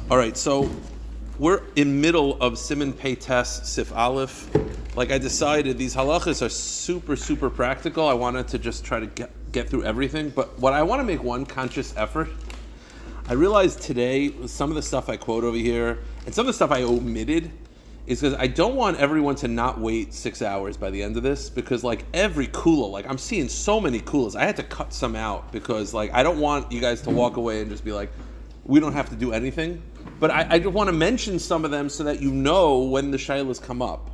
All right, so we're in middle of Siman Pei Tes Sif Aleph. Like I decided, these halachas are super practical. I wanted to just try to get through everything. But what I want to make one conscious effort, I realized today, some of the stuff I quote over here, and some of the stuff I omitted, is because I don't want everyone to not wait 6 hours by the end of this, because like every kula, like I'm seeing so many kulas, I had to cut some out because like I don't want you guys to walk away and just be like, we don't have to do anything. But I just want to mention some of them so that you know when the shaylas come up.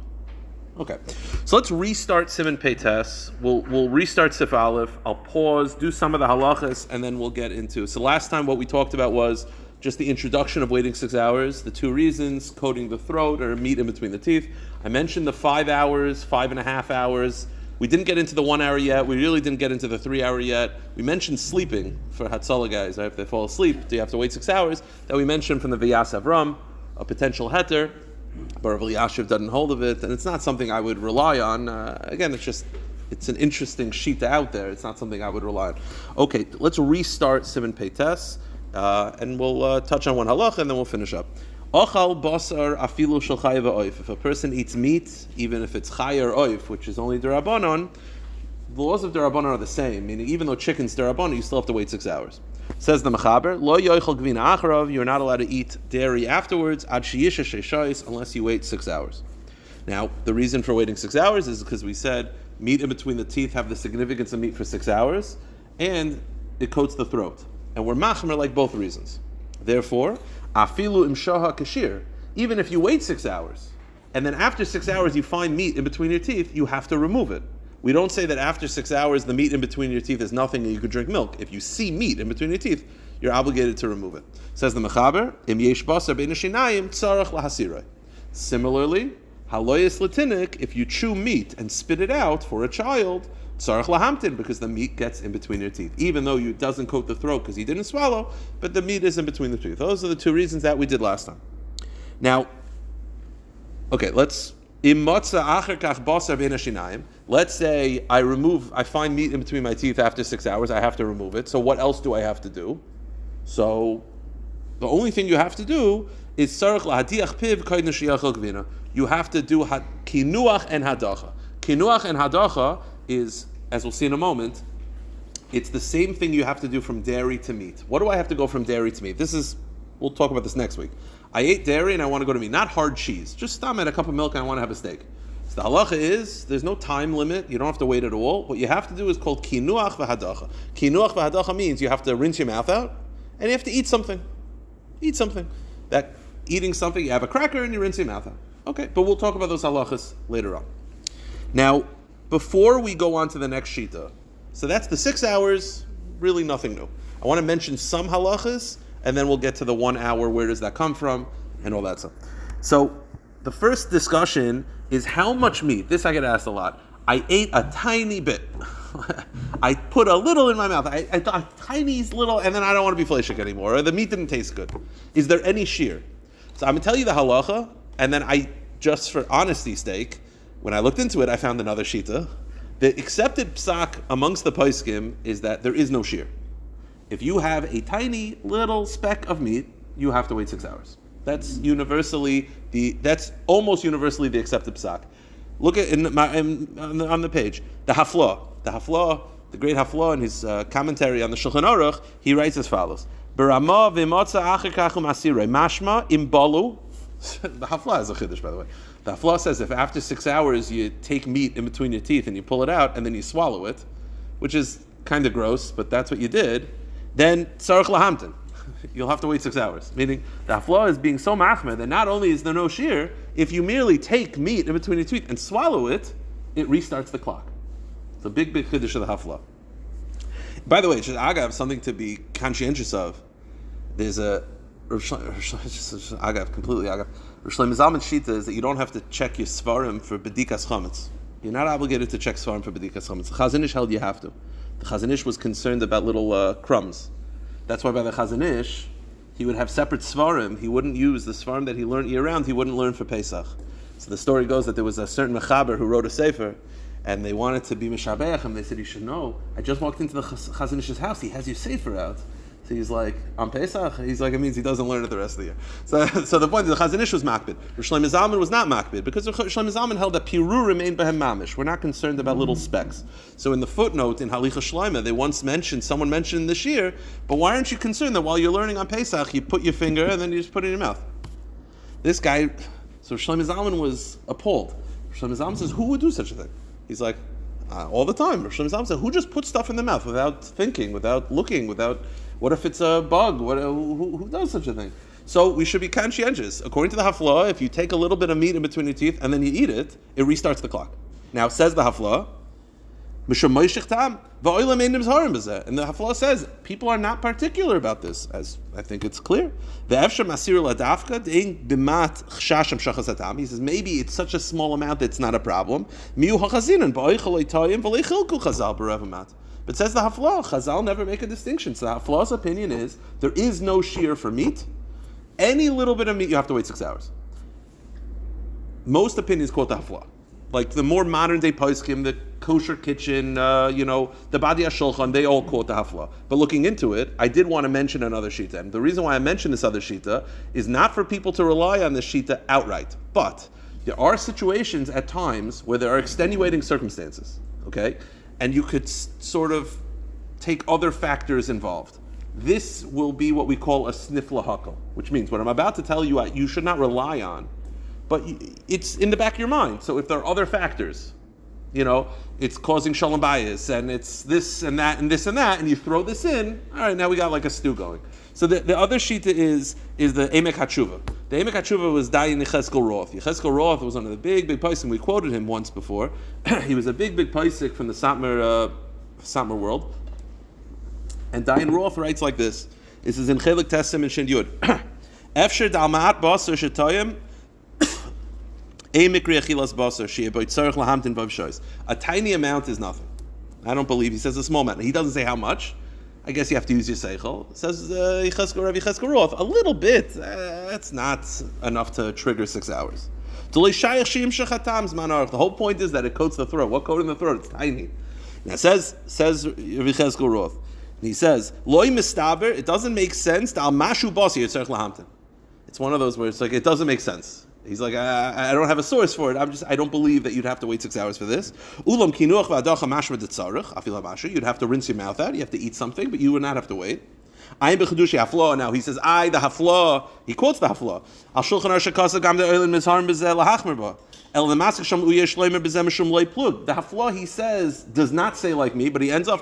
Okay, so let's restart Siman Pei Tes. We'll restart Sif Aleph. I'll pause, do some of the halachas, and then we'll get into. So last time what we talked about was just the introduction of waiting 6 hours, the two reasons, coating the throat or meat in between the teeth. I mentioned the 5 hours, 5.5 hours. We didn't get into the 1 hour yet. We really didn't get into the 3 hour yet. We mentioned sleeping for Hatzalah guys. Right? If they fall asleep, do you have to wait 6 hours? That we mentioned from the V'yas Avram, a potential heter, but Rav Elyashiv doesn't hold of it, and it's not something I would rely on. Again, it's an interesting sheet out there. It's not something I would rely on. Okay, let's restart Siman Pei Tes, and we'll touch on one halach, and then we'll finish up. Ochal basar afilu shel chay v'oif. If a person eats meat, even if it's chay or oif, which is only derabanan, the laws of derabanan are the same. Meaning, even though chicken's derabanan, you still have to wait 6 hours. Says the Mechaber, lo yoichel gvina acharav. You're not allowed to eat dairy afterwards ad sheyisha sheishais unless you wait 6 hours. Now, the reason for waiting 6 hours is because we said meat in between the teeth have the significance of meat for 6 hours, and it coats the throat. And we're machmer like both reasons. Therefore, afilu imshaha kashir. Even if you wait 6 hours, and then after 6 hours you find meat in between your teeth, you have to remove it. We don't say that after 6 hours the meat in between your teeth is nothing and you could drink milk. If you see meat in between your teeth, you're obligated to remove it. Says the Mechaber, im yesh basar bein hashinayim tzarach lahasirah. Similarly, haloyes latinik, if you chew meat and spit it out for a child, tzarach lahamtin, because the meat gets in between your teeth. Even though it doesn't coat the throat because you didn't swallow, but the meat is in between the teeth. Those are the two reasons that we did last time. Now, okay, let's say I find meat in between my teeth after 6 hours, I have to remove it. So what else do I have to do? So the only thing you have to do is you have to do kinuach and hadacha. Kinuach and hadacha is, as we'll see in a moment, it's the same thing you have to do from dairy to meat. What do I have to go from dairy to meat? We'll talk about this next week. I ate dairy and I want to go to meat, not hard cheese. Just I'm at a cup of milk and I want to have a steak. So the halacha is, there's no time limit. You don't have to wait at all. What you have to do is called kinuach v'hadacha. Kinuach v'hadacha means you have to rinse your mouth out and you have to eat something. Eat something. That eating something, you have a cracker and you rinse your mouth out. Okay, but we'll talk about those halachas later on. Now, before we go on to the next shita, so that's the 6 hours, really nothing new. I want to mention some halachas, and then we'll get to the 1 hour, where does that come from, and all that stuff. So the first discussion is how much meat. This I get asked a lot. I ate a tiny bit. I put a little in my mouth. I thought a tiny little, and then I don't want to be fleshik anymore, or the meat didn't taste good. Is there any shear? So I'm going to tell you the halacha, and then just for honesty's sake, when I looked into it, I found another shita. The accepted psak amongst the poskim is that there is no shear. If you have a tiny little speck of meat, you have to wait 6 hours. That's almost universally the accepted psak. Look at on the page, the Haflah, the great Haflah, in his commentary on the Shulchan Aruch, he writes as follows: Berama v'motza acher kachum asirei mashma imbalu. The Haflah is a chiddush, by the way. The Haflah says if after 6 hours you take meat in between your teeth and you pull it out and then you swallow it, which is kind of gross, but that's what you did, then tzarich lahamtin. You'll have to wait 6 hours. Meaning the haflah is being so machmed that not only is there no shear, if you merely take meat in between your teeth and swallow it, it restarts the clock. It's a big chiddush of the haflah. By the way, just agav, something to be conscientious of. There's a agav, completely agav. Rosh Zalman's shita is that you don't have to check your svarim for bedikas chametz. You're not obligated to check svarim for bedikas chametz. The Chazon Ish held you have to. The Chazon Ish was concerned about little crumbs. That's why by the Chazon Ish, he would have separate svarim. He wouldn't use the svarim that he learned year-round. He wouldn't learn for Pesach. So the story goes that there was a certain mechaber who wrote a sefer, and they wanted to be mishabeach him. They said, you should know, I just walked into the Chazon Ish's house. He has your sefer out. So He's like, on Pesach? He's like, it means he doesn't learn it the rest of the year. So the point is, the Chazon Ish was makbid. Shlomo Zalman was not makbid, because Shlomo Zalman held that Piru remained behem mamish. We're not concerned about little specks. So in the footnote in Halicha Shlomo, they once mentioned, someone mentioned this year, but why aren't you concerned that while you're learning on Pesach, you put your finger and then you just put it in your mouth? This guy, so Shlomo Zalman was appalled. Shlomo Zalman says, who would do such a thing? He's like, all the time. Shlomo Zalman said, who just puts stuff in the mouth without thinking, without looking, what if it's a bug? Who does such a thing? So we should be conscientious. According to the Haflah, if you take a little bit of meat in between your teeth and then you eat it, it restarts the clock. Now, says the Haflah, and the Haflah says, people are not particular about this, as I think it's clear. He says, maybe it's such a small amount that it's not a problem. But says the Haflah, Chazal never make a distinction. So the Haflah's opinion is, there is no shiur for meat. Any little bit of meat, you have to wait 6 hours. Most opinions quote the Haflah. Like the more modern day poskim, the kosher kitchen, the Badi HaShulchan, they all quote the Haflah. But looking into it, I did want to mention another shita. And the reason why I mention this other shita is not for people to rely on this shita outright. But there are situations at times where there are extenuating circumstances, okay? And you could sort of take other factors involved. This will be what we call a snif lahakal, which means what I'm about to tell you, you should not rely on, but it's in the back of your mind. So if there are other factors, it's causing shalom bayis, and it's this and that and this and that, and you throw this in, all right, now we got like a stew going. So the other shita is the Emek HaTshuva. The Emek HaTshuva was Dayan Yechezkel Roth. Yechezkel Roth was one of the big paisik. We quoted him once before. He was a big paisik from the Satmar world. And Dayan Roth writes like this. This is in Chelik Tessim and Shin Yud. Efsher dalmaat basar shetayim Emek reachilas basar she'eboy tzarich lahamtin vav shoyz. A tiny amount is nothing. I don't believe. He says a small amount. He doesn't say how much. I guess you have to use your seichel. It says Rabbi Yechezkel Roth, a little bit. That's not enough to trigger 6 hours. The whole point is that it coats the throat. What coat in the throat? It's tiny. Now says Rabbi Yechezkel Roth. And he says, Loi mistaber, it doesn't make sense. It's one of those where it's like, it doesn't make sense. He's like, I don't have a source for it. I don't believe that you'd have to wait 6 hours for this. You'd have to rinse your mouth out. You have to eat something, but you would not have to wait. Now he says, the haflah. He quotes the haflah. The haflah, he says, does not say like me, but he ends up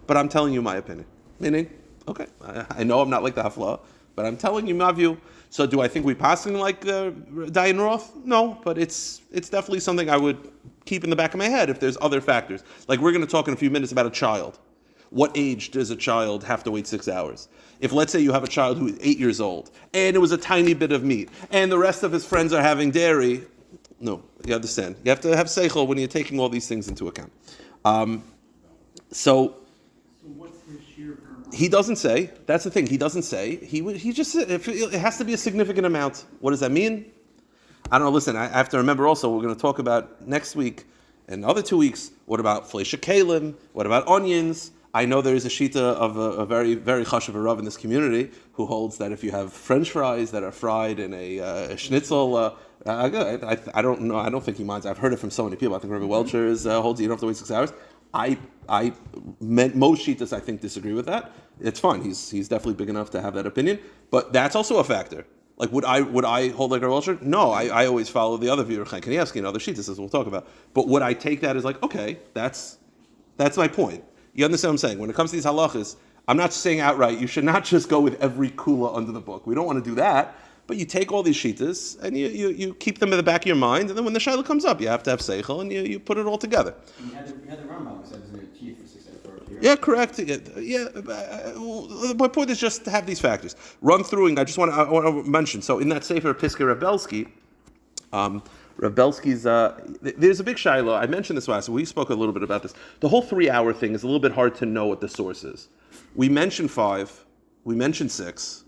but I'm telling you my opinion. Meaning, okay, I know I'm not like the haflah, but I'm telling you my view. So do I think we passing like Dayan Roth? No, but it's definitely something I would keep in the back of my head if there's other factors. Like we're going to talk in a few minutes about a child. What age does a child have to wait 6 hours? If let's say you have a child who is 8 years old and it was a tiny bit of meat and the rest of his friends are having dairy, no, you understand. You have to have seichel when you're taking all these things into account. So what's his shiur? He doesn't say. That's the thing. He doesn't say. He just said it has to be a significant amount. What does that mean? I don't know. Listen, I have to remember also we're going to talk about next week and the other 2 weeks. What about fleisha kalim? What about onions? I know there is a shita of a very, very chashuv rav in this community who holds that if you have French fries that are fried in a schnitzel, I don't know. I don't think he minds. I've heard it from so many people. I think Rabbi Welcher holds you don't have to wait 6 hours. Most shitas I think disagree with that. It's fine. He's definitely big enough to have that opinion. But that's also a factor. Like would I hold like Rabbi Welcher? No, I always follow the other view of Chaim Kanievsky and other shitas as we'll talk about. But would I take that as like okay, that's my point. You understand what I'm saying? When it comes to these halachas, I'm not saying outright, you should not just go with every kula under the book. We don't want to do that. But you take all these shitas and you keep them in the back of your mind, and then when the shayla comes up, you have to have seichel, and you put it all together. You had the Rambam who said it's going to achieve for 6 hours. Yeah, correct. My point is just to have these factors. Run through, and I want to mention, so in that Sefer Piskei Rebelsky, Rebelsky's, there's a big shiloh. I mentioned this last week. We spoke a little bit about this. The whole 3 hour thing is a little bit hard to know what the source is. We mentioned 5. We mentioned 6.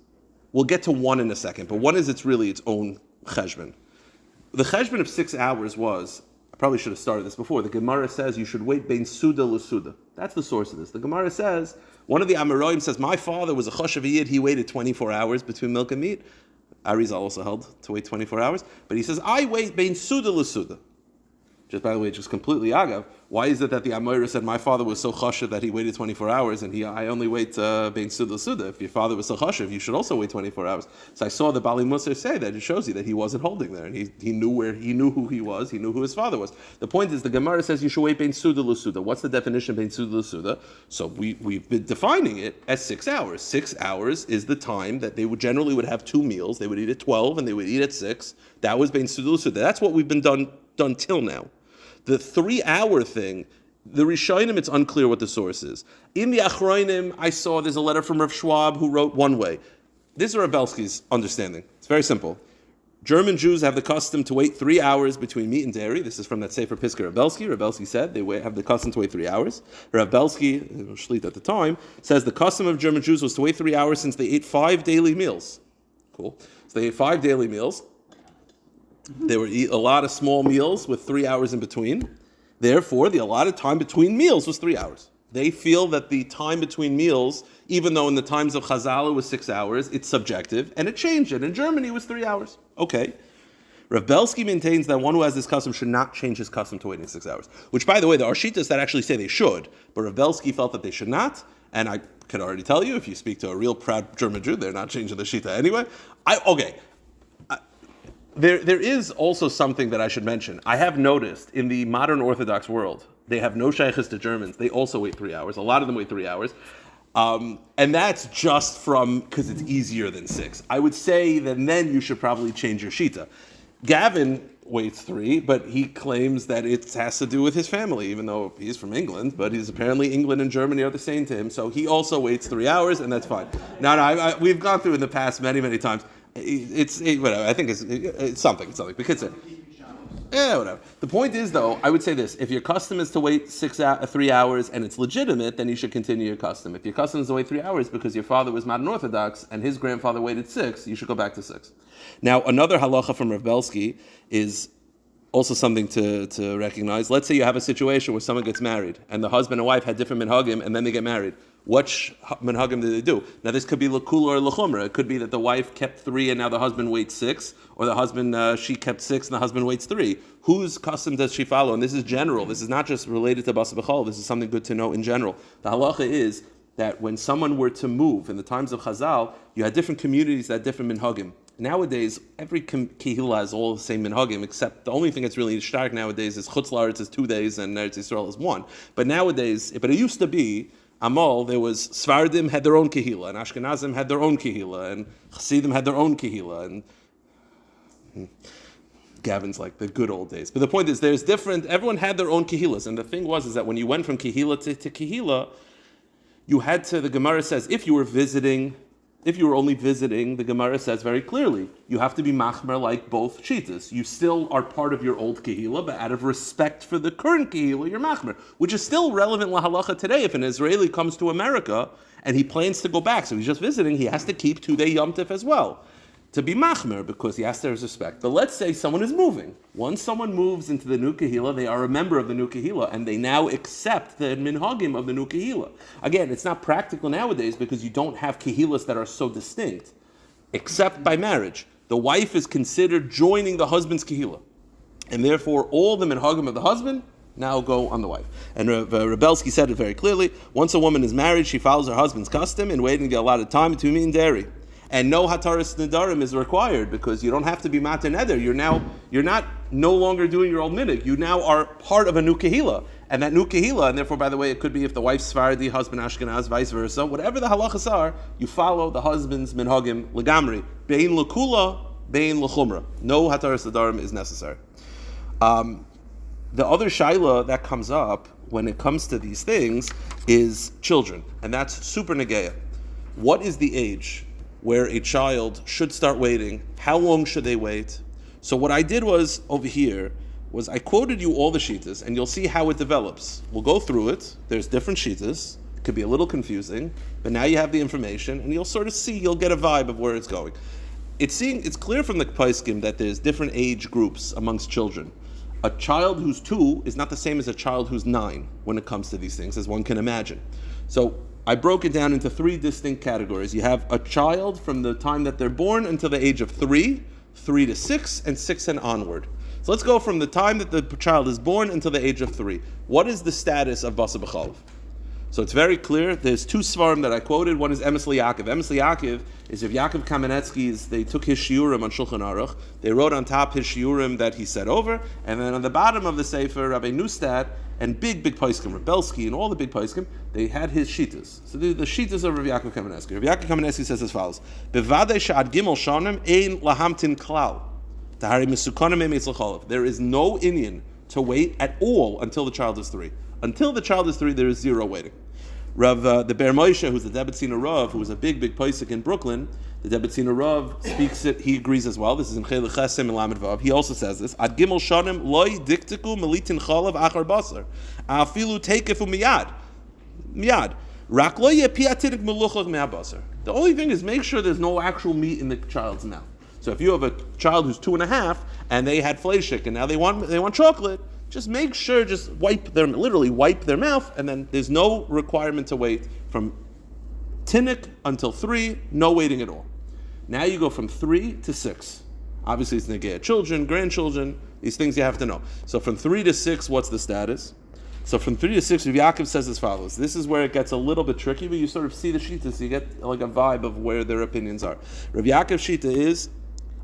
We'll get to 1 in a second, but 1 is it's really its own cheshbon. The cheshbon of 6 hours was I probably should have started this before. The Gemara says you should wait bein suda l'suda. That's the source of this. The Gemara says, one of the Amoraim says, my father was a choshev yid, he waited 24 hours between milk and meat. Arizal also held to wait 24 hours. But he says, I wait bein suda l'suda. Just by the way, just completely agav. Why is it that the Amoira said my father was so chashiv that he waited 24 hours and I only wait being suda suda? If your father was so chashiv, you should also wait 24 hours. So I saw the Bali Musar say that it shows you that he wasn't holding there and he knew who he was, he knew who his father was. The point is the Gemara says you should wait being suda l'suda. What's the definition of being suda l'suda? So we've been defining it as 6 hours. 6 hours is the time that they would generally have 2 meals. They would eat at 12 and they would eat at 6. That was being suda l'suda. That's what we've been done till now. The 3-hour thing, the Rishonim, it's unclear what the source is. In the Achronim, I saw there's a letter from Rav Schwab who wrote one way. This is Rav Belsky's understanding. It's very simple. German Jews have the custom to wait 3 hours between meat and dairy. This is from that Sefer Piskei Rav Belsky. Rav Belsky said they have the custom to wait 3 hours. Rav Belsky, Shlit at the time, says the custom of German Jews was to wait 3 hours since they ate 5 daily meals. Cool. So they ate 5 daily meals. They would eat a lot of small meals with 3 hours in between. Therefore, the allotted time between meals was 3 hours. They feel that the time between meals, even though in the times of Chazal it was 6 hours, it's subjective, and it changed it. In Germany, it was 3 hours. Okay. Rav Belsky maintains that one who has this custom should not change his custom to waiting 6 hours. Which, by the way, there are Shitas that actually say they should, but Rav Belsky felt that they should not, and I could already tell you, if you speak to a real proud German Jew, they're not changing the Shita anyway. There is also something that I should mention. I have noticed in the modern Orthodox world, they have no shaykhs to Germans. They also wait 3 hours. A lot of them wait 3 hours. And that's just because it's easier than 6. I would say that then you should probably change your shita. Gavin waits 3, but he claims that it has to do with his family, even though he's from England, but he's apparently England and Germany are the same to him. So he also waits 3 hours, and that's fine. We've gone through in the past many, many times. Whatever. I think it's something. Because whatever. The point is, though, I would say this: if your custom is to wait 3 hours and it's legitimate, then you should continue your custom. If your custom is to wait 3 hours because your father was modern Orthodox and his grandfather waited 6, you should go back to 6. Now, another halacha from Rav Belsky is also something to recognize. Let's say you have a situation where someone gets married and the husband and wife had different minhagim and then they get married. What minhagim did they do? Now this could be l'kula or l'chumra. It could be that the wife kept 3 and now the husband waits 6, or the husband, she kept 6 and the husband waits 3. Whose custom does she follow? And this is general. This is not just related to Basar B'chol. This is something good to know in general. The halacha is that when someone were to move in the times of Chazal, you had different communities that had different minhagim. Nowadays, every kehillah has all the same minhagim, except the only thing that's really stark nowadays is Chutz La'aretz is 2 days and Eretz Yisrael is 1. But nowadays, it used to be, Amal, there was Sfardim had their own kehillah, and Ashkenazim had their own kehillah, and Chassidim had their own kehillah, and Gavin's like the good old days. But the point is, everyone had their own kehillahs, and the thing is that when you went from kehillah to kehillah, you had to, the Gemara says, if you were only visiting, the Gemara says very clearly, you have to be machmer like both shitas. You still are part of your old kehillah, but out of respect for the current kehillah, you're machmer, which is still relevant lahalacha today. If an Israeli comes to America and he plans to go back, so he's just visiting, he has to keep 2-day Yom Tov as well, to be machmer, because he has to respect. But let's say someone is moving. Once someone moves into the new kehillah, they are a member of the new kehillah, and they now accept the minhagim of the new kehillah. Again, it's not practical nowadays because you don't have kehillahs that are so distinct, except by marriage. The wife is considered joining the husband's kehillah, and therefore all the minhagim of the husband now go on the wife. And Rav Belsky said it very clearly. Once a woman is married, she follows her husband's custom in waiting to get a lot of time between meat and dairy. And no hataras nedarim is required because you don't have to be mater neder. You're not no longer doing your old minhag. You now are part of a new kehillah, and that new kehillah, and therefore, by the way, it could be if the wife's Sephardi, husband Ashkenaz, vice versa. Whatever the halachas are, you follow the husband's minhagim legamri. Bein lekula, bein lechumra. No hataras nedarim is necessary. The other shaila that comes up when it comes to these things is children, and that's super negeya. What is the age where a child should start waiting? How long should they wait? So what I did was, over here, was I quoted you all the shitas, and you'll see how it develops. We'll go through it. There's different shitas. It could be a little confusing, but now you have the information, and you'll sort of see, you'll get a vibe of where it's going. It's clear from the Paiskim that there's different age groups amongst children. A child who's 2 is not the same as a child who's 9 when it comes to these things, as one can imagine. So I broke it down into 3 distinct categories. You have a child from the time that they're born until the age of 3, 3 to 6, and 6 and onward. So let's go from the time that the child is born until the age of 3. What is the status of Basar B'chalav? So it's very clear. There's 2 svarim that I quoted. One is Emes L'Yaakov. Emes L'Yaakov is of Yaakov Kamenetsky's. They took his Shiurim on Shulchan Aruch. They wrote on top his Shiurim that he said over, and then on the bottom of the Sefer, Rabbi Neustadt and big poskim, Rebelsky and all the big poskim, they had his shitas. So the shitas of Rav Yaakov Kamenetsky. Rav Yaakov Kamenetsky says as follows: Bevadei she'ad gimel shanim ein lahamtin klal. Tahari misukanim emetz l'chalav. There is no inyan to wait at all until the child is 3. Until the child is 3, there is 0 waiting. Rav, the Ber Moshe, who's the Debetzina Rav, who was a big posik in Brooklyn, the Debetzina Rav speaks it, he agrees as well. This is in Chelech Chesem and Lamed Vav. He also says this: Ad Gimel Shanim loy diktiku melitin chalav achar basar. Afilu tekefu miyad. Rak lo yeh piatidik meluchot me'abasar. The only thing is make sure there's no actual meat in the child's mouth. So if you have a child who's 2.5 and they had fleishik and now they want chocolate, just make sure, literally wipe their mouth, and then there's no requirement to wait from tinnik until 3, no waiting at all. Now you go from 3 to 6. Obviously it's negea children, grandchildren, these things you have to know. So from 3 to 6, what's the status? So from 3 to 6, Rav Yaakov says as follows. This is where it gets a little bit tricky, but you sort of see the shita, so you get like a vibe of where their opinions are. Rav Yaakov's shita is,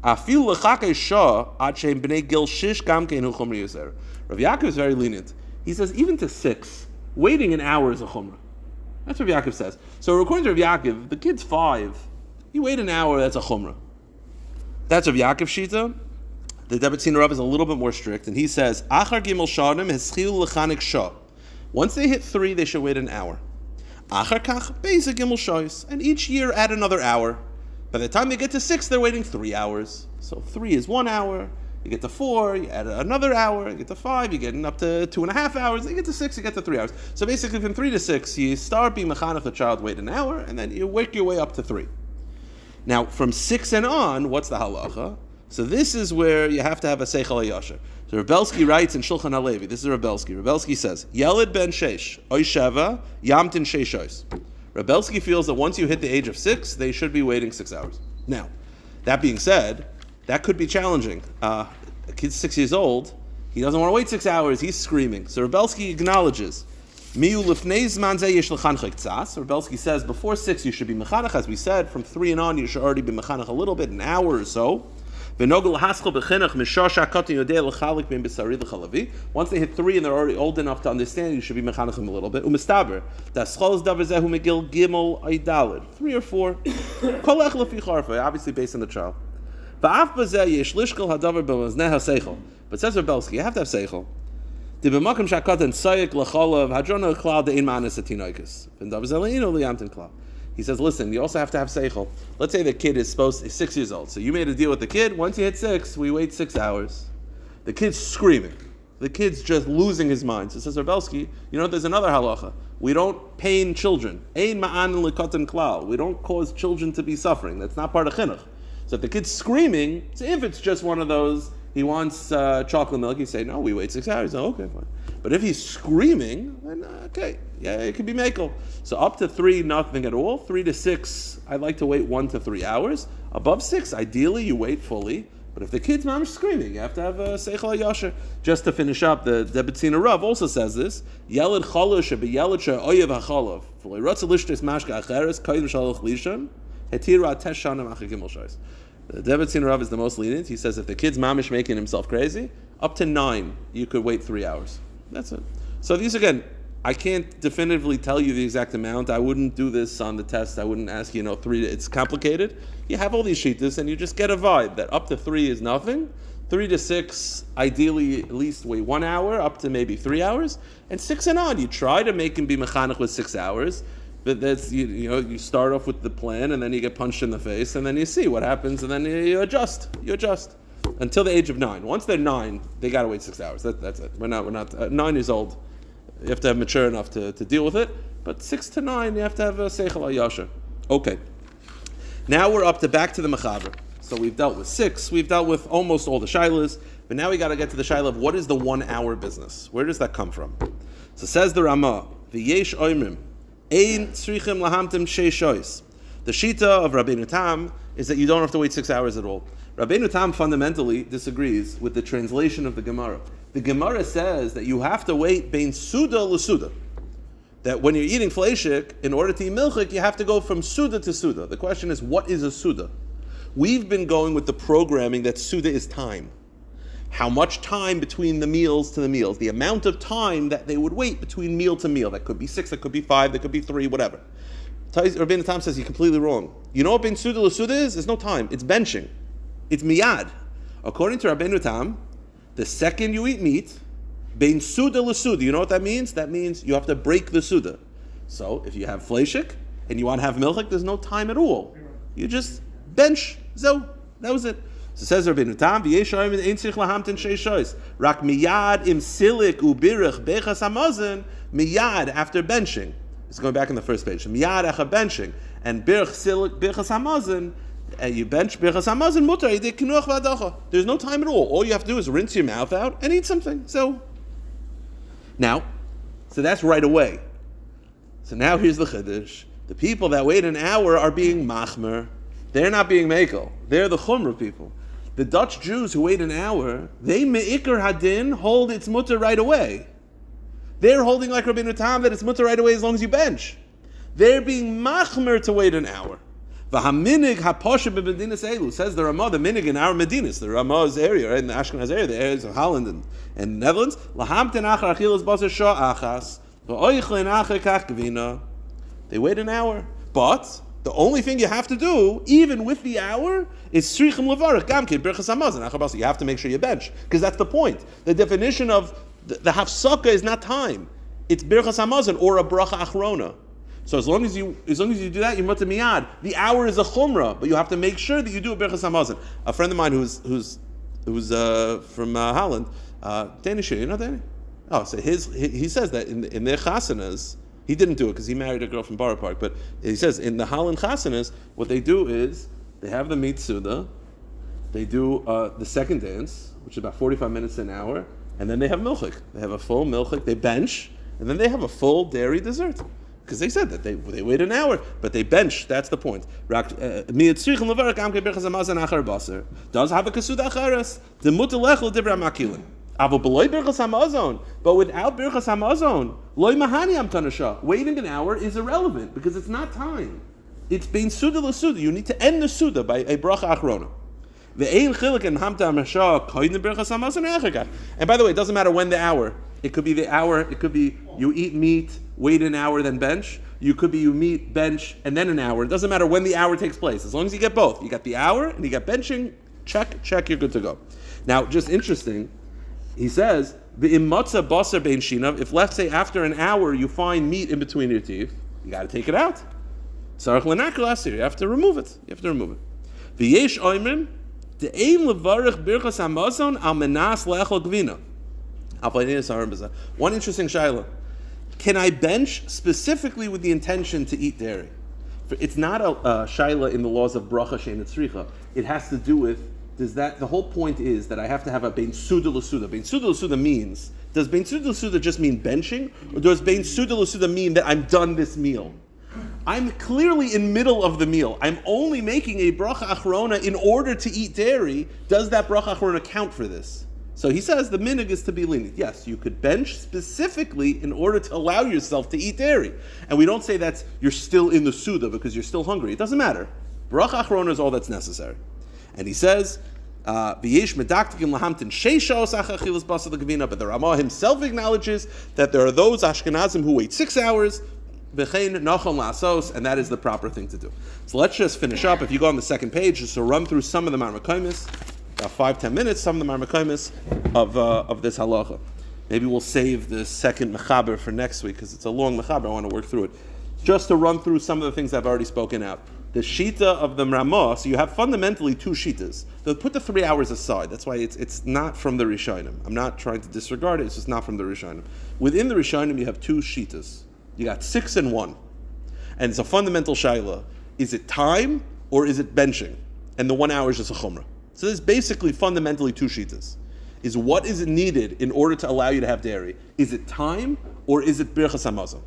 Afil l'chakei shah ad she'em b'nei gil shish gam kein hu chumri yuzer. Rav Yaakov is very lenient. He says even to 6, waiting an hour is a chumrah. That's what Rav Yaakov says. So according to Rav Yaakov, the kid's 5, you wait an hour, that's a chumrah. That's Rav Yaakov's shita. The Debetzin Rav is a little bit more strict, and he says, Achar gimel shanim heschil l'chanik shah. Once they hit 3, they should wait an hour. Achar kach beisa gimel shois, and each year add another hour. By the time they get to 6, they're waiting 3 hours. So 3 is 1 hour. You get to 4, you add another hour. You get to 5, you're getting up to 2.5 hours. You get to 6, you get to 3 hours. So basically, from 3 to 6, you start being mechanech the child, wait an hour, and then you work your way up to 3. Now, from 6 and on, what's the halacha? So this is where you have to have a seichel hayasher. So Rebelsky writes in Shulchan Alevi. This is Rebelsky. Rebelsky says, Yelid ben sheish, oy sheva, yamtin sheishois. Rebelsky feels that once you hit the age of 6, they should be waiting 6 hours. Now, that being said, that could be challenging. A kid's 6 years old, he doesn't want to wait 6 hours, he's screaming. So Rebelsky acknowledges, Rebelsky says, before 6 you should be mechanech, as we said, from 3 and on you should already be mechanech a little bit, an hour or so. Once they hit 3 and they're already old enough to understand, you should be mechanech them a little bit. 3 or 4, obviously based on the child. But says Rebelsky, you have to have seichel. He says, listen, you also have to have seichel. Let's say the kid is 6 years old. So you made a deal with the kid. Once you hit 6, we wait 6 hours. The kid's screaming. The kid's just losing his mind. So says Rebelsky, there's another halacha. We don't pain children. Ein ma'an l'katan klal. We don't cause children to be suffering. That's not part of chinuch. So if the kid's screaming, so if it's just one of those, he wants chocolate milk, you say, no, we wait 6 hours. Oh, okay, fine. But if he's screaming, then okay, yeah, it could be mekel. So up to 3, nothing at all. 3 to 6, I'd like to wait 1 to 3 hours. Above 6, ideally you wait fully. But if the kid's mom is screaming, you have to have a seichel hayasher. Just to finish up, the Debetzina Rav also says this: Yeled chalav shebeyeled she'oyev hachalav v'lo yirotze lishtos mashka acheres koydem shalach lishon hetira tesh shanim achar gimel shois. The Debetzin Rav is the most lenient. He says if the kid's mamish making himself crazy, up to 9, you could wait 3 hours. That's it. So these, again, I can't definitively tell you the exact amount. I wouldn't do this on the test. I wouldn't ask 3. It's complicated. You have all these shitas, and you just get a vibe that up to 3 is nothing. 3 to 6, ideally at least wait 1 hour, up to maybe 3 hours. And 6 and on, you try to make him be mechanech with 6 hours. But that's, you start off with the plan, and then you get punched in the face, and then you see what happens, and then you adjust. You adjust until the age of 9. Once they're 9, they gotta wait 6 hours. That's it. We're not 9 years old. You have to have mature enough to deal with it. But 6 to 9, you have to have a seichel hayasher. Okay. Now we're back to the mechaber. So we've dealt with 6. We've dealt with almost all the shilas. But now we got to get to the shaila of what is the 1 hour business? Where does that come from? So says the Ramah, V'yesh oimrim, ein tzrichim lahamtim sheishois. The shita of Rabbeinu Tam is that you don't have to wait 6 hours at all. Rabbeinu Tam fundamentally disagrees with the translation of the Gemara. The Gemara says that you have to wait bein suda l'suda. That when you're eating fleishik, in order to eat milchik, you have to go from suda to suda. The question is, what is a suda? We've been going with the programming that suda is time. How much time between the meals to the meals, the amount of time that they would wait between meal to meal. That could be 6, that could be 5, that could be 3, whatever. Rabbeinu Tam says you're completely wrong. You know what bein suda l'suda is? There's no time. It's benching. It's miyad. According to Rabbeinu Tam, the second you eat meat, bein suda l'suda. You know what that means? That means you have to break the suda. So if you have fleishik and you want to have milchik, there's no time at all. You just bench. So that was it. So says Rabbeinu Tam, v'yesh oimrim ein tzrich lahamtin sheishois. Rak miyad im silik ubirich bechas hamazon, miyad after benching. It's going back in the first page. Miyad acha benching. And birch silik bechas hamazon, you bench bechas hamazon mutar yedei kinuach v'adacha. There's no time at all. All you have to do is rinse your mouth out and eat something. So that's right away. So now here's the chiddush. The people that wait an hour are being machmer. They're not being mekel. They're the chumrah people. The Dutch Jews who wait an hour, they me'ikar hadin hold its mutter right away. They're holding like Rabbeinu Tam that it's mutter right away as long as you bench. They're being machmer to wait an hour. V'haminig haposha b'medinas elu, says the Ramah, the minig in our Medinas, the Ramah's area, right, in the Ashkenaz area, the areas of Holland and Netherlands. Lahamten achar achilas basar shah achas, v'oichlin achar kach gvina. They wait an hour, but the only thing you have to do, even with the hour, is tzrichim levarach gamkin birchas hamazon achar basar. You have to make sure you bench, because that's the point. The definition of the hafsaka is not time; it's birchas hamazon or a bracha achrona. So as long as you do that, you're mutter miyad. The hour is a chumrah, but you have to make sure that you do a birchas hamazon. A friend of mine who's from Holland, Danish, you know Danny? Oh, so he says that in their chasanas, he didn't do it because he married a girl from Borough Park, but he says in the Holland chasanas, what they do is they have the meat suda, they do the second dance, which is about 45 minutes to an hour, and then they have milchik. They have a full milchik, they bench, and then they have a full dairy dessert. Because they said that they wait an hour, but they bench. That's the point. Does have a kasuda acharas? The mutalechel dibra makilin. Avo beloy birchas hamazon, but without birchas hamazon, loy mahani am tanasha. Waiting an hour is irrelevant because it's not time. It's being suda l'suda. You need to end the suda by a bracha achrona. Ve'ein chilik and hamta amasha koyin birchas hamazon echagach. And by the way, it doesn't matter when the hour. It could be the hour. It could be you eat meat, wait an hour, then bench. You could be you meet, bench, and then an hour. It doesn't matter when the hour takes place. As long as you get both. You got the hour and you got benching. Check, you're good to go. Now, just interesting, he says, V'immatza basar bein shinav, if let's say after an hour you find meat in between your teeth, you got to take it out. Sarach l'nakal asir, you have to remove it. V'yesh oimrim, de'ein levarich birchas hamazon al menas le'echol gvina. One interesting shaila. Can I bench specifically with the intention to eat dairy? It's not a shaila in the laws of bracha she'ein tzricha. It has to do with, the whole point is that I have to have a bein suda l'suda. Bein suda l'suda means, does bein suda l'suda just mean benching? Or does bein suda l'suda mean that I'm done this meal? I'm clearly in middle of the meal. I'm only making a bracha achrona in order to eat dairy. Does that bracha achrona count for this? So he says the minig is to be lenient. Yes, you could bench specifically in order to allow yourself to eat dairy. And we don't say that you're still in the Suda because you're still hungry. It doesn't matter. Bracha achrona is all that's necessary. And he says, V'yesh medaktikim lahamtin sheishos achachilas basar l'gavina, but the Ramah himself acknowledges that there are those Ashkenazim who wait 6 hours, v'chein nachon la'asos, and that is the proper thing to do. So let's just finish up. If you go on the second page, just to run through some of the Marmakomis, about 5-10 minutes, some of the Marmakomis of this halacha. Maybe we'll save the second mechaber for next week because it's a long mechaber. I want to work through it. Just to run through some of the things I've already spoken out. The shita of the Ramah, so you have fundamentally two shitas. They'll put the 3 hours aside. That's why it's not from the Rishonim. I'm not trying to disregard it. It's just not from the Rishonim. Within the Rishonim, you have two shitas. You got 6 and 1. And it's a fundamental shaila. Is it time or is it benching? And the 1 hour is just a chumrah. So there's basically fundamentally two shitas. is what is needed in order to allow you to have dairy. Is it time or is it birchas hamazon?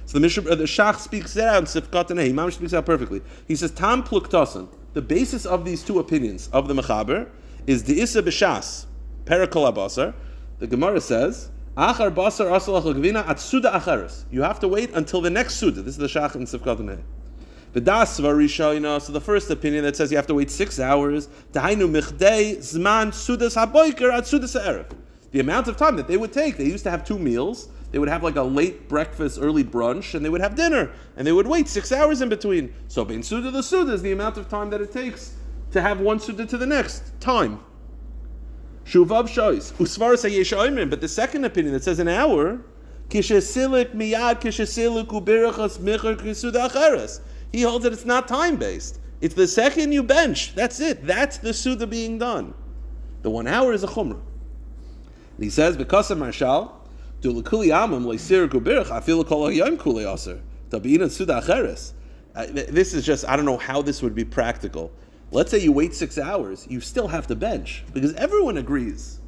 So the Shach speaks it out in Sifkat and Imam speaks out perfectly. He says, Tam pluktasan. The basis of these two opinions of the Mechaber is the Issa b'shas, Perakol Basar. The Gemara says, Achar Basar Asalach Gvina at Suda Acharis. You have to wait until the next Suda. This is the Shach in Sifkat and V'das Varishayna. So the first opinion that says you have to wait 6 hours. Tahainu Michdei Zman Sudas Haboiker at Sudas Ha'erev. The amount of time that they would take. They used to have 2 meals. They would have like a late breakfast, early brunch, and they would have dinner, and they would wait 6 hours in between. So bein suda the suda is the amount of time that it takes to have one suda to the next time. Shuvav shois usvaras hayesh oimrim. But the second opinion that says an hour, kishesilik miyad kishesilik ubirachas micher kisuda acheres. He holds that it's not time based. It's the second you bench. That's it. That's the suda being done. The 1 hour is a chumrah. And he says because of marshal. This is just, I don't know how this would be practical. Let's say you wait 6 hours, you still have to bench, because everyone agrees.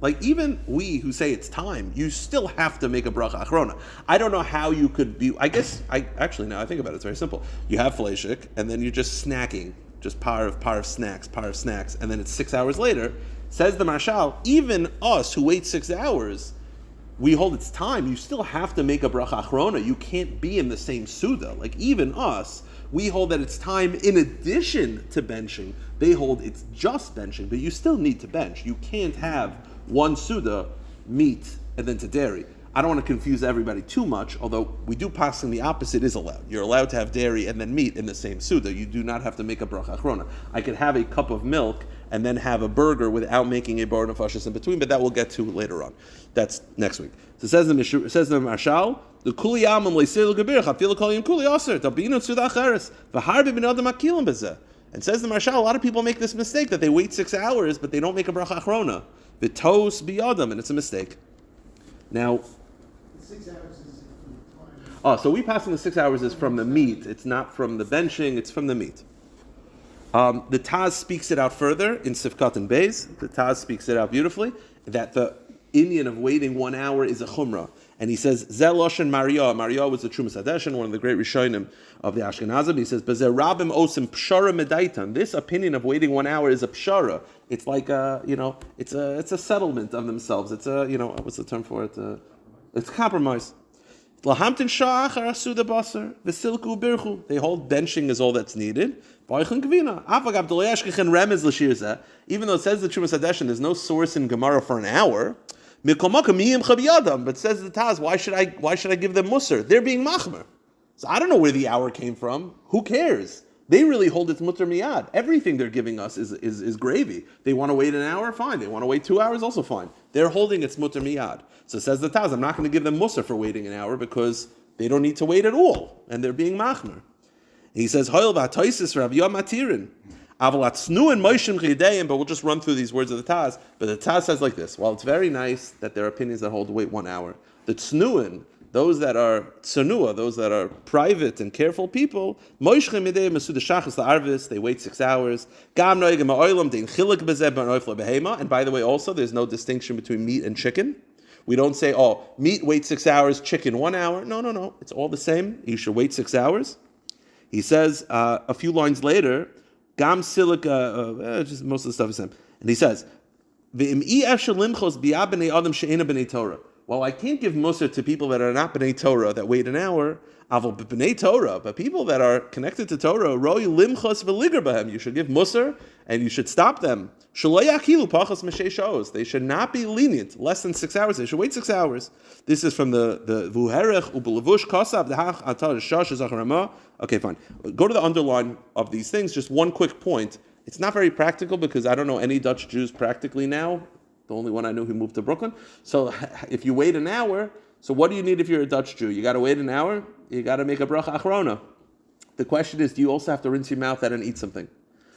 Like even we who say it's time, you still have to make a bracha achrona. I don't know how you could be, now I think about it, it's very simple. You have fleishik, and then you're just snacking, just par of snacks, and then it's 6 hours later. Says the Marshal, even us who wait 6 hours, we hold it's time. You still have to make a bracha achrona. You can't be in the same suda. Like even us, we hold that it's time in addition to benching. They hold it's just benching, but you still need to bench. You can't have one suda, meat, and then to dairy. I don't want to confuse everybody too much, although we do pass in the opposite is allowed. You're allowed to have dairy and then meat in the same suda. You do not have to make a bracha achrona. I could have a cup of milk and then have a burger without making a bar nefashis in between, but that we'll get to later on. That's next week. So says the Marshal, the kuli yamam leisel gebirach afil kol kuli aser tabinu suda acheres v'harbe ben adam akilim bezeh. And says the Marshal, a lot of people make this mistake that they wait 6 hours but they don't make a bracha achrona. V'tos biyadam, and it's a mistake. Now. 6 hours is from the time. So we pass on the 6 hours is from the meat. It's not from the benching, it's from the meat. The Taz speaks it out further in Sifkat and Beis. The Taz speaks it out beautifully, that the Indian of waiting 1 hour is a chumrah. And he says, Zeh Loshen Maria. Maria was the Trumas Hadeshin, one of the great Rishonim of the Ashkenazim. He says, Bezer Rabim Osim Pshara Medaitan. This opinion of waiting 1 hour is a pshara. It's like it's a settlement of themselves. It's a, what's the term for it? It's compromise. Lahamtin sha'achar asuda basar v'silku birchu. They hold benching is all that's needed. Even though it says the Trumas Hadeshin, there's no source in Gemara for an hour. But says the Taz, why should I give them musar? They're being machmer. So I don't know where the hour came from. Who cares? They really hold it's mutter miyad. Everything they're giving us is gravy. They want to wait an hour, fine. They want to wait 2 hours, also fine. They're holding it's mutter miyad. So says the Taz, I'm not going to give them musar for waiting an hour because they don't need to wait at all, and they're being machmer. He says, Hoil v'atoisis Rav Yom Matirin. Avalatznu and Moishim Chideim, but we'll just run through these words of the Taz. But the Taz says like this: while it's very nice that there are opinions that hold to wait 1 hour, the Tznuin, those that are tsanua, those that are private and careful people, Moishim Chideim Masuda Shachas LaArvis, they wait 6 hours. Gam Noigim Ha'olam Dein Chilik Bezeh Ben Oifla Behema. And by the way, also there's no distinction between meat and chicken. We don't say, meat wait 6 hours, chicken 1 hour. No. It's all the same. You should wait 6 hours. He says a few lines later, Gam Silica, just most of the stuff is the same. And he says, well, I can't give musar to people that are not b'nei Torah that wait an hour, b'nei Torah, but people that are connected to Torah, roi limchos v'liger b'hem, you should give musar and you should stop them. They should not be lenient, less than 6 hours. They should wait 6 hours. This is from the Vuherech ubelavush kasav dehach atar shash zacharama. Okay, fine. Go to the underline of these things. Just one quick point. It's not very practical because I don't know any Dutch Jews practically now. The only one I knew who moved to Brooklyn. So if you wait an hour, so what do you need if you're a Dutch Jew? You got to wait an hour. You got to make a bracha achrona. The question is, do you also have to rinse your mouth out and eat something?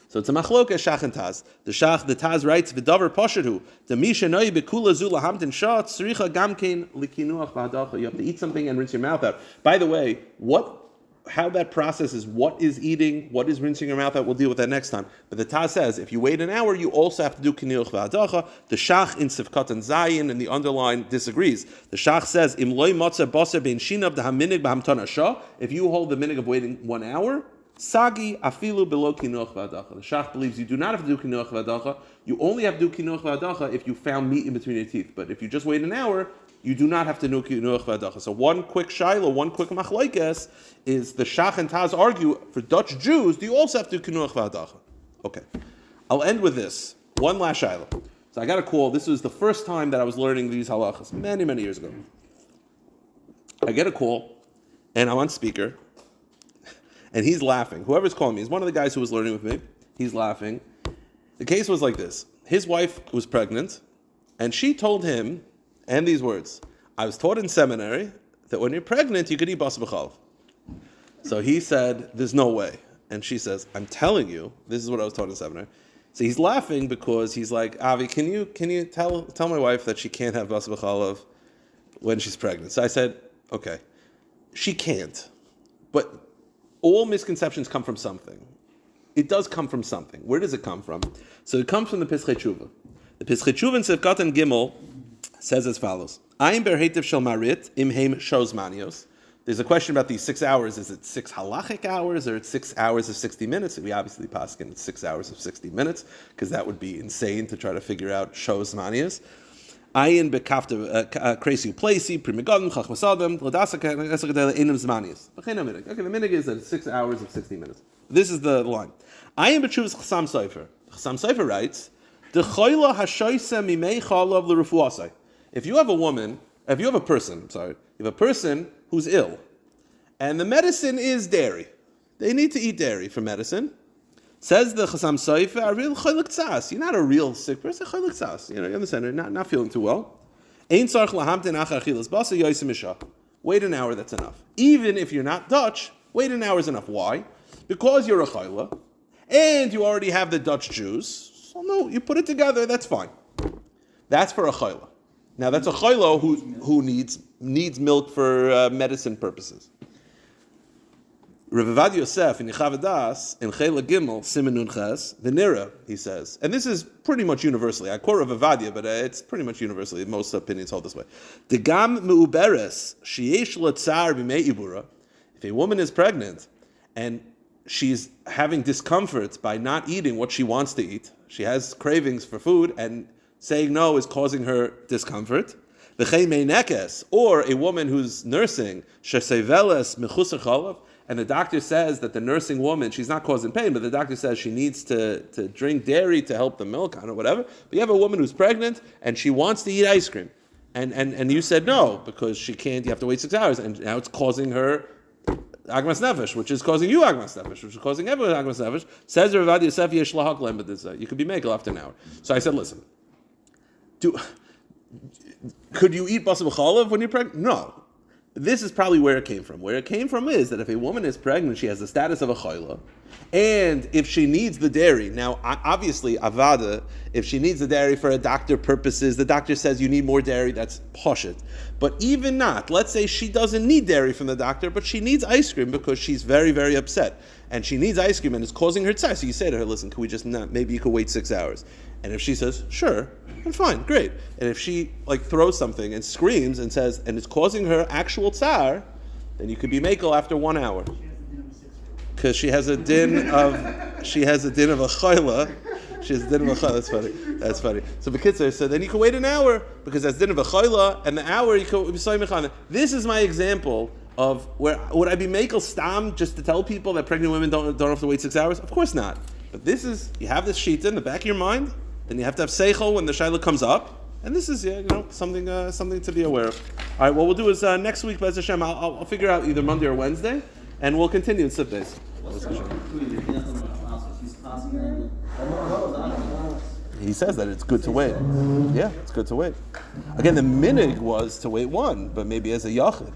So it's a machloka shach and taz. The Taz writes, "V'davar posheru the misha noi bekula zula hamtin shah tzricha gamkein likinuach v'hadacha." You have to eat something and rinse your mouth out. By the way, what how that process is, what is eating, what is rinsing your mouth out, we'll deal with that next time. But the Taz says, if you wait an hour, you also have to do Kinuch V'Hadacha. The Shach in Sivkat and Zayin and the underline disagrees. The Shach says, Im loy matzah basar bein shinav d'haminig b'hamtana shah. If you hold the minig of waiting 1 hour, Sagi afilu below Kinuch V'Hadacha. The Shach believes you do not have to do Kinuch V'Hadacha. You only have to do Kinuch V'Hadacha if you found meat in between your teeth. But if you just wait an hour, you do not have to do Kinuch V'Hadacha. So one quick shaila, one quick machlokes is the Shach and Taz argue for Dutch Jews, do you also have to do Kinuch V'Hadacha? Okay. I'll end with this. One last shaila. So I got a call. This was the first time that I was learning these halachas, many, many years ago. I get a call, and I'm on speaker, and he's laughing. Whoever's calling me, he's one of the guys who was learning with me. He's laughing. The case was like this. His wife was pregnant, and she told him, and these words, I was taught in seminary that when you're pregnant, you could eat basar b'chalav. So he said, there's no way. And she says, I'm telling you, this is what I was taught in seminary. So he's laughing because he's like, Avi, can you tell my wife that she can't have basar b'chalav when she's pregnant? So I said, okay, she can't. But all misconceptions come from something. It does come from something. Where does it come from? So it comes from the Pischei Tshuva. The Pischei Tshuva in Sivkat and Gimel says as follows: Ayin berhetiv shel marit imheim shows manios. There's a question about these 6 hours. Is it 6 halachic hours or it's 6 hours of 60 minutes? We obviously paskin it's 6 hours of 60 minutes because that would be insane to try to figure out shows manios. Ayin bekafta kresi uplesi primigadim chachmasadam ladasaka esakadele enum zmanios. Okay, the minig is that it's 6 hours of 60 minutes. This is the line. Ayin b'tshuvas Chassam Sofer. Chassam Sofer writes, "Dechoila hashoyse mimei chalav l'refuasai." If you have a person who's ill, and the medicine is dairy, they need to eat dairy for medicine. Says the Chassam Sofer, "A real cholik tzas. You're not a real sick person. Cholik tzas. You understand? You're not feeling too well. Ein tzarich lahamtin achar achilas basar yoyse misha. Wait an hour. That's enough. Even if you're not Dutch, wait an hour is enough. Why? Because you're a chayla, and you already have the Dutch Jews. So no, you put it together. That's fine. That's for a chayla. Now that's a chayla who needs milk for medicine purposes. Rav Avad Yosef in Yechavadas in Chela Gimel Siman Nun Ches Venira, he says, and this is pretty much universally. I quote Rav Avadia, but it's pretty much universally. Most opinions hold this way. Degam meuberes sheyesh latzar b'mei ibura. If a woman is pregnant and she's having discomfort by not eating what she wants to eat, she has cravings for food, and saying no is causing her discomfort. V'chei meinekes, or a woman who's nursing sheseveles mechusar chalav. And the doctor says that the nursing woman, she's not causing pain, but the doctor says she needs to drink dairy to help the milk, I don't know, whatever. But you have a woman who's pregnant and she wants to eat ice cream. And you said no, because she can't, you have to wait 6 hours. And now it's causing her agmas nefesh, which is causing you agmas nefesh, which is causing everyone agmas nefesh. Says Rav Avad Yosef, yesh lahak lem b'dizah. You could be mekel after an hour. So I said, listen, could you eat basar b'chalav when you're pregnant? No. This is probably where it came from. Where it came from is that if a woman is pregnant, she has the status of a chayla, and if she needs the dairy, now obviously avada, if she needs the dairy for a doctor purposes, the doctor says you need more dairy, that's poshut. But even not, let's say she doesn't need dairy from the doctor, but she needs ice cream because she's very, very upset, and she needs ice cream and it's causing her tzar. So you say to her, listen, can we just not, maybe you could wait 6 hours. And if she says, sure, then fine, great. And if she throws something and screams and says, and it's causing her actual tsar, then you could be makel after 1 hour. Because she has a din of a chayla. She has a din of a chayla. That's funny. So Bekitzer, so then you can wait an hour, because that's din of a chayla, and the hour you can be soymechan. This is my example of where, would I be makel stam just to tell people that pregnant women don't have to wait 6 hours? Of course not. But this is, you have this shita in the back of your mind, then you have to have seichel when the shayla comes up, and this is something to be aware of. All right, what we'll do is next week, Be'ez Hashem, I'll figure out either Monday or Wednesday, and we'll continue in Sif days. He says that it's good to wait. Yeah, it's good to wait. Again, the minig was to wait one, but maybe as a yachid.